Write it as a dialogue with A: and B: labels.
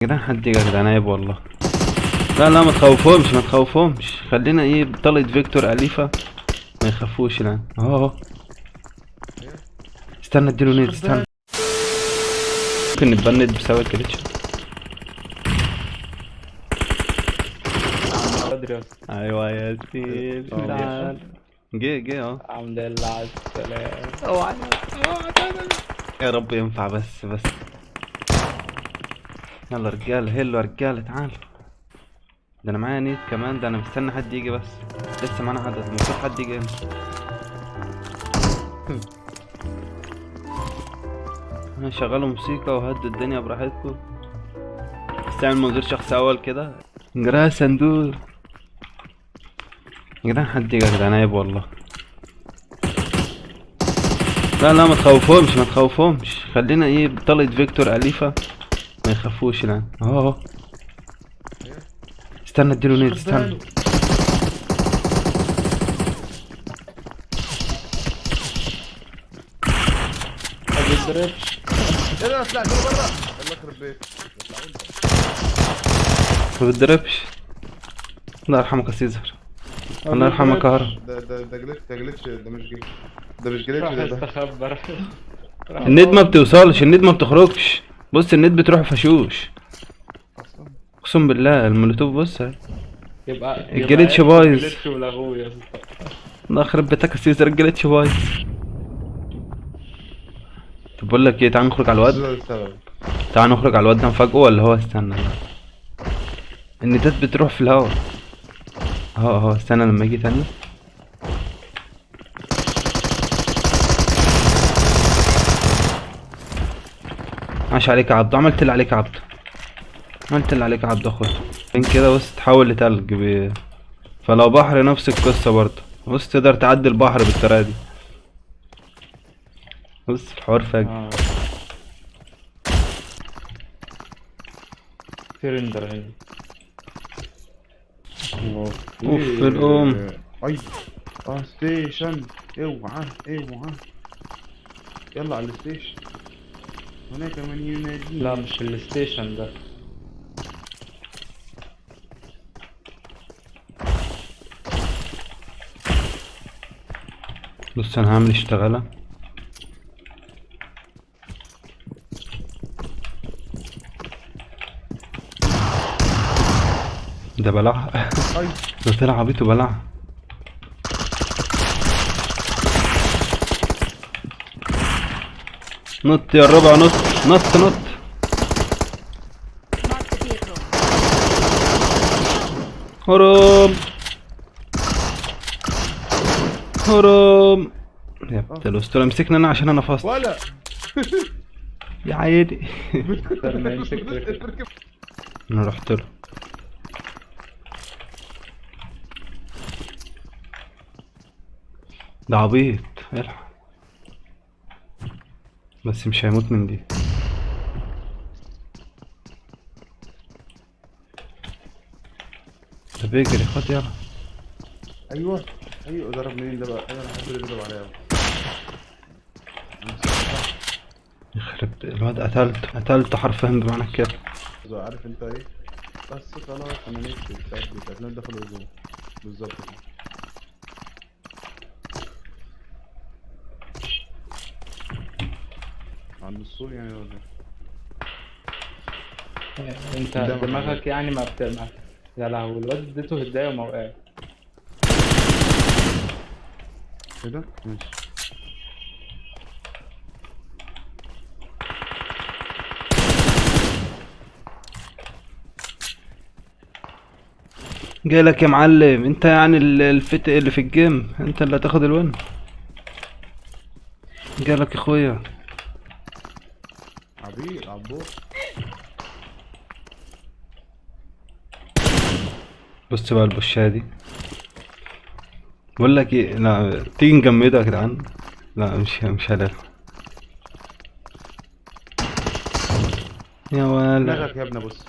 A: يا جدعان حد يا جدعان عيب والله. لا لا ما تخوفهمش ما تخوفهمش، خلينا ايه بطلة فيكتور أليفة ما يخافوش الآن. اهو استنى اديله نيد، استنى ممكن نتبند بسبب الجليتش.
B: بدري.
A: ايوه يا سيدي تعال. جه اهو.
B: الحمد لله على السلامة.
A: يا رب ينفع بس. يلا رجاله هلو يا رجاله تعال. ده انا معايا نيت كمان، ده انا مستني حد يجي بس. لسه معانا عدد، المفروض حد يجي هنا. انا شغلوا موسيقى وهدوا الدنيا براحتكم. استعمل منظور شخص اول كده. جراه صندوق. يا جدعان حد يجي يا جدعان عيب والله. لا لا ما تخوفهمش، خلينا ايه بطلة فيكتور أليفة ما يخافوش الآن. اهو استنى اديله نيد، استنى
B: ما بيضربش.
C: ايه ده؟ طلعت له بره. الله يخرب بيتك.
A: ما بتضربش. الله يرحمك يا سيزر. الله يرحمك يا هرم.
C: ده جليتش ده مش جليتش. ده مش جليتش
B: راح
C: ده.
B: يستخبى
A: النت ما بتوصلش، النت ما بتخرجش. بص النت بتروح فشوش. اقسم بالله المولوتوف بص اهي.
B: يبقى
A: الجليتش بايظ.
B: الجليتش ولغوه يا اسطى.
A: الله يخرب بيتك يا سيزر، الجليتش بايظ. طب بقول لك ايه، تعال نخرج على الواد.
C: ده السبب.
A: تعال نخرج على الواد ده نفاجئه ولا هو استنى. النتات بتروح في الهوا. اهو استنى لما يجي تاني. عاش عليك يا عبد، عملت اللي عليك يا عبد، عملت اللي عليك يا عبد اخويا. فين كده بص تحول لتلج فلو بحر نفس القصة برضه. بص تقدر تعدي البحر بالطريقة دي. بص الحوار فاجر.
B: في ريندر هنا.
A: اوف الام.
C: اي ستيشن. اوعى. يلا على الستيشن. هناك من ينادي.
B: لا مش الستيشن ده.
A: بص انا هعمل اشتغالة. ده بلعها. ده طلع عبيط وبلعها. نط يا الربع، نط. هرم يا بنت الاسطوره، مسكنا انا عشان انا فاصل
C: ولا
A: يا عيني.
B: استنى يمسك ركب.
A: انا رحت له. ده عبيط الحق، بس مش هيموت من دي. ده بيجري، خد يلا.
C: ايوه ضرب منين ده بقى؟ انا بحب اللي بيضرب عليا.
A: يخرب الواد، قتلته حرفيا بمعنى الكلمة.
C: عارف انت ايه؟ بس خلاص انا نفسي بتاعت دخل الهجوم بالظبط كده. عند السور يعني ولا ايه؟
B: انت دماغك يعني ما بتلمع. يا لهوي الواد اديته هدايا وما وقعش.
C: كده ماشي.
A: جايلك يا معلم، انت يعني الفتق اللي في الجيم، انت اللي هتاخد الون. جايلك يا اخويا.
C: عبور.
A: بص بقى البشاية دي. بقول لك ايه، لا تيجي نجمده يا جدعان. لا مش هلاقي يا ولا.
C: دماغك يا ابني بص.